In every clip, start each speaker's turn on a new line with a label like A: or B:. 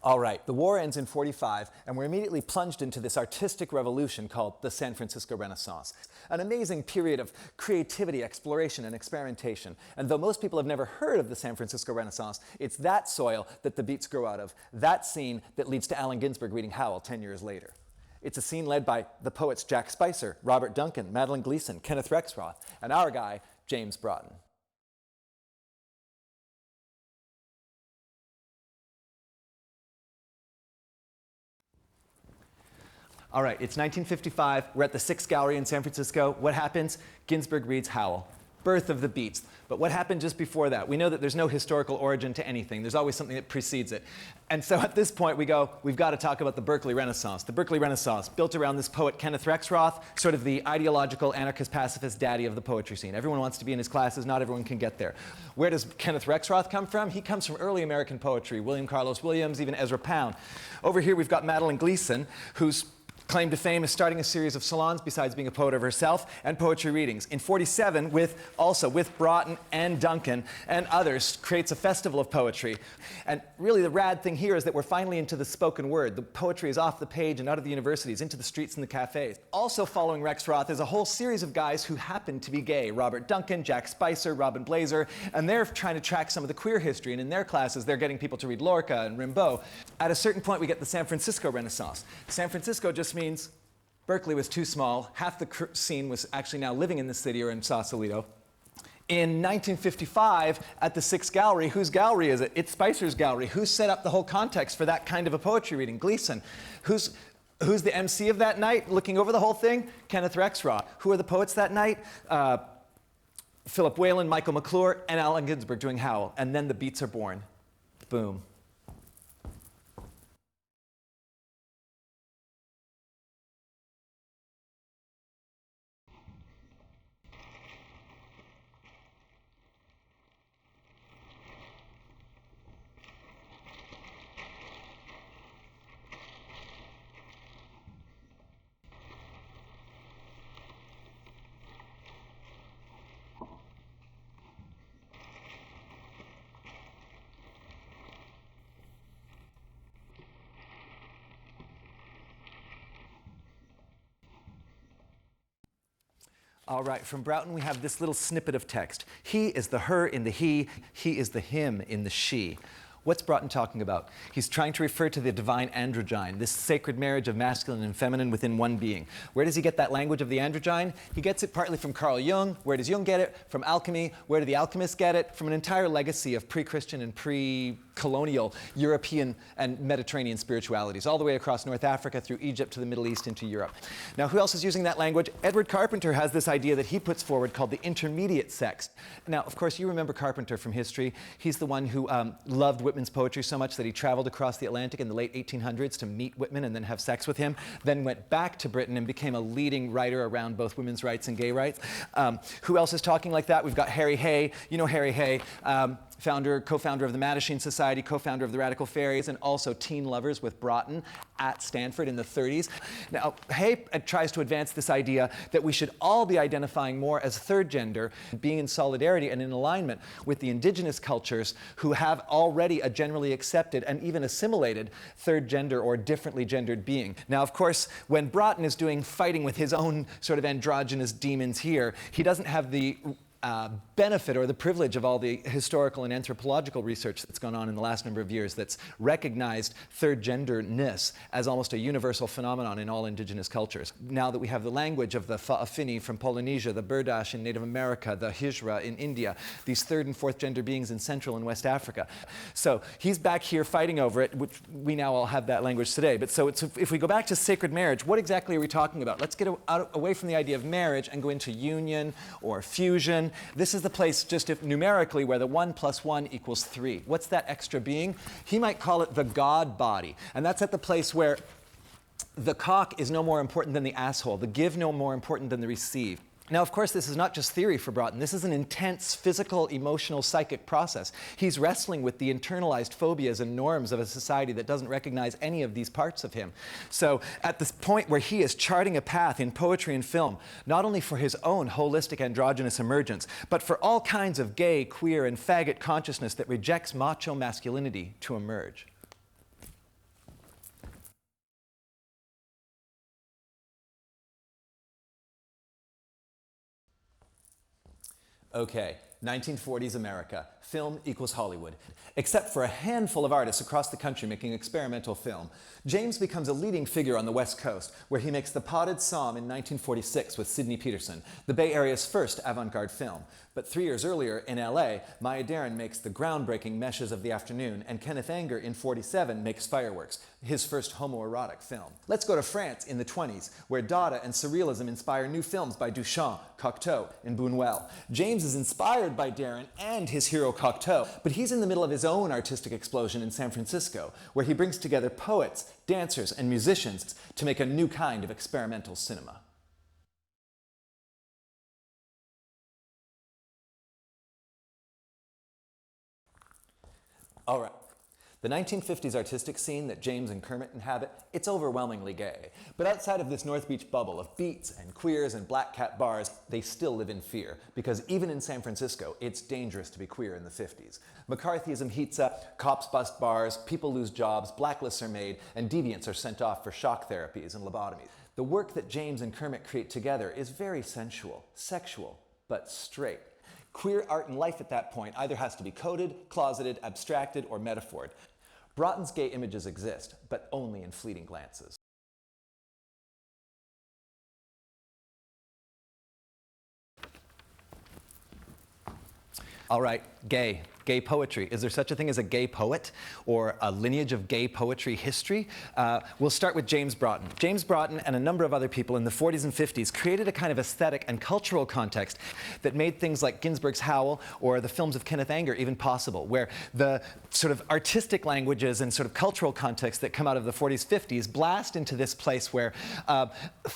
A: All right, the war ends in 45, and we're immediately plunged into this artistic revolution called the San Francisco Renaissance. An amazing period of creativity, exploration, and experimentation. And though most people have never heard of the San Francisco Renaissance, it's that soil that the beats grow out of, that scene that leads to Allen Ginsberg reading Howl 10 years later. It's a scene led by the poets Jack Spicer, Robert Duncan, Madeline Gleason, Kenneth Rexroth, and our guy, James Broughton. All right, it's 1955. We're at the Sixth Gallery in San Francisco. What happens? Ginsberg reads Howl, birth of the beats. But what happened just before that? We know that there's no historical origin to anything. There's always something that precedes it. And so at this point, we go, we've got to talk about the Berkeley Renaissance. The Berkeley Renaissance, built around this poet Kenneth Rexroth, sort of the ideological anarchist-pacifist daddy of the poetry scene. Everyone wants to be in his classes. Not everyone can get there. Where does Kenneth Rexroth come from? He comes from early American poetry. William Carlos Williams, even Ezra Pound. Over here, we've got Madeline Gleason, who's claim to fame is starting a series of salons, besides being a poet of herself, and poetry readings. In 47, with Broughton and Duncan and others, creates a festival of poetry. And really the rad thing here is that we're finally into the spoken word. The poetry is off the page and out of the universities, into the streets and the cafes. Also following Rexroth is a whole series of guys who happen to be gay. Robert Duncan, Jack Spicer, Robin Blazer, and they're trying to track some of the queer history, and in their classes they're getting people to read Lorca and Rimbaud. At a certain point we get the San Francisco Renaissance. San Francisco just means Berkeley was too small. Half the scene was actually now living in the city or in Sausalito. In 1955, at the Sixth Gallery, whose gallery is it? It's Spicer's gallery. Who set up the whole context for that kind of a poetry reading? Gleason. Who's the MC of that night, looking over the whole thing? Kenneth Rexroth. Who are the poets that night? Philip Whalen, Michael McClure, and Allen Ginsberg doing Howl. And then the beats are born. Boom. All right, from Broughton we have this little snippet of text. He is the her in the he is the him in the she. What's Broughton talking about? He's trying to refer to the divine androgyne, this sacred marriage of masculine and feminine within one being. Where does he get that language of the androgyne? He gets it partly from Carl Jung. Where does Jung get it? From alchemy. Where do the alchemists get it? From an entire legacy of pre-Christian and pre-colonial European and Mediterranean spiritualities, all the way across North Africa, through Egypt to the Middle East into Europe. Now, who else is using that language? Edward Carpenter has this idea that he puts forward called the intermediate sex. Now, of course, you remember Carpenter from history. He's the one who loved Whitman's poetry so much that he traveled across the Atlantic in the late 1800s to meet Whitman and then have sex with him, then went back to Britain and became a leading writer around both women's rights and gay rights. Who else is talking like that? We've got Harry Hay. You know Harry Hay. Co-founder of the Mattachine Society, co-founder of the Radical Fairies, and also teen lovers with Broughton at Stanford in the 30s. Now, Hay tries to advance this idea that we should all be identifying more as third gender, being in solidarity and in alignment with the indigenous cultures who have already a generally accepted and even assimilated third gender or differently gendered being. Now, of course, when Broughton is fighting with his own sort of androgynous demons here, he doesn't have the benefit or the privilege of all the historical and anthropological research that's gone on in the last number of years that's recognized third genderness as almost a universal phenomenon in all indigenous cultures. Now that we have the language of the Fa'afini from Polynesia, the Burdash in Native America, the Hijra in India, these third and fourth gender beings in Central and West Africa. So he's back here fighting over it, which we now all have that language today. But so if we go back to sacred marriage, what exactly are we talking about? Let's get away from the idea of marriage and go into union or fusion. This is the place, just if numerically, where the 1 + 1 = 3. What's that extra being? He might call it the God body. And that's at the place where the cock is no more important than the asshole, the give no more important than the receive. Now, of course, this is not just theory for Broughton. This is an intense physical, emotional, psychic process. He's wrestling with the internalized phobias and norms of a society that doesn't recognize any of these parts of him. So at this point where he is charting a path in poetry and film, not only for his own holistic androgynous emergence, but for all kinds of gay, queer, and faggot consciousness that rejects macho masculinity to emerge. Okay, 1940s America. Film equals Hollywood. Except for a handful of artists across the country making experimental film, James becomes a leading figure on the West Coast, where he makes The Potted Psalm in 1946 with Sidney Peterson, the Bay Area's first avant-garde film. But 3 years earlier, in LA, Maya Deren makes the groundbreaking Meshes of the Afternoon, and Kenneth Anger in 47 makes Fireworks, his first homoerotic film. Let's go to France in the 20s, where Dada and Surrealism inspire new films by Duchamp, Cocteau, and Buñuel. James is inspired by Deren and his hero Cocteau, but he's in the middle of his own artistic explosion in San Francisco, where he brings together poets, dancers, and musicians to make a new kind of experimental cinema. All right. The 1950s artistic scene that James and Kermit inhabit, it's overwhelmingly gay. But outside of this North Beach bubble of beats and queers and black cat bars, they still live in fear, because even in San Francisco, it's dangerous to be queer in the 50s. McCarthyism heats up, cops bust bars, people lose jobs, blacklists are made, and deviants are sent off for shock therapies and lobotomies. The work that James and Kermit create together is very sensual, sexual, but straight. Queer art and life at that point either has to be coded, closeted, abstracted, or metaphored. Broughton's gay images exist, but only in fleeting glances. All right, gay poetry. Is there such a thing as a gay poet or a lineage of gay poetry history? We'll start with James Broughton. James Broughton and a number of other people in the 40s and 50s created a kind of aesthetic and cultural context that made things like Ginsberg's Howl or the films of Kenneth Anger even possible, where the sort of artistic languages and sort of cultural context that come out of the 40s, 50s blast into this place where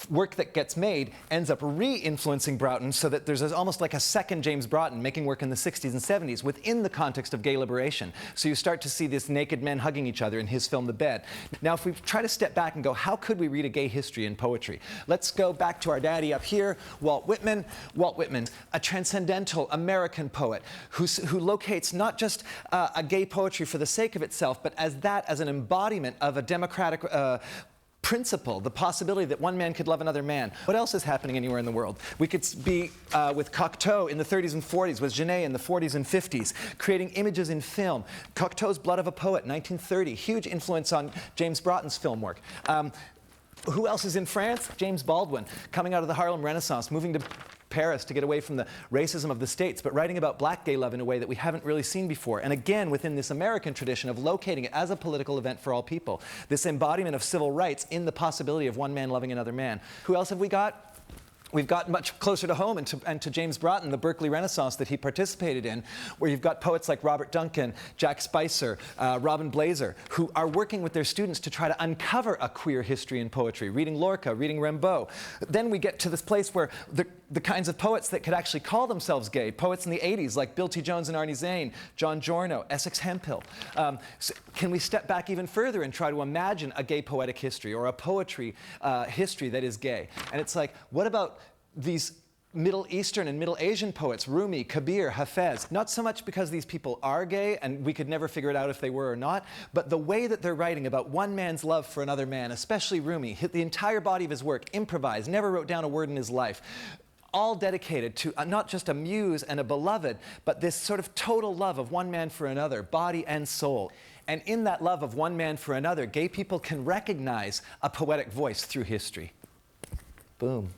A: work that gets made ends up re-influencing Broughton, so that there's almost like a second James Broughton making work in the 60s and 70s within the context of gay liberation. So you start to see these naked men hugging each other in his film The Bed. Now, if we try to step back and go, how could we read a gay history in poetry? Let's go back to our daddy up here, Walt Whitman. Walt Whitman, a transcendental American poet who locates not just a gay poetry for the sake of itself, but as an embodiment of a democratic principle, the possibility that one man could love another man. What else is happening anywhere in the world? We could be with Cocteau in the 30s and 40s, with Genet in the 40s and 50s, creating images in film. Cocteau's Blood of a Poet, 1930, huge influence on James Broughton's film work. Who else is in France? James Baldwin, coming out of the Harlem Renaissance, moving to Paris to get away from the racism of the States, but writing about black gay love in a way that we haven't really seen before. And again, within this American tradition of locating it as a political event for all people. This embodiment of civil rights in the possibility of one man loving another man. Who else have we got? We've got much closer to home and to James Broughton, the Berkeley Renaissance that he participated in, where you've got poets like Robert Duncan, Jack Spicer, Robin Blazer, who are working with their students to try to uncover a queer history in poetry, reading Lorca, reading Rimbaud. Then we get to this place where the kinds of poets that could actually call themselves gay, poets in the 80s like Bill T. Jones and Arnie Zane, John Giorno, Essex Hemphill. So can we step back even further and try to imagine a gay poetic history or a poetry history that is gay? And it's like, what about these Middle Eastern and Middle Asian poets, Rumi, Kabir, Hafez, not so much because these people are gay and we could never figure it out if they were or not, but the way that they're writing about one man's love for another man, especially Rumi, hit the entire body of his work, improvised, never wrote down a word in his life, all dedicated to not just a muse and a beloved, but this sort of total love of one man for another, body and soul. And in that love of one man for another, gay people can recognize a poetic voice through history. Boom.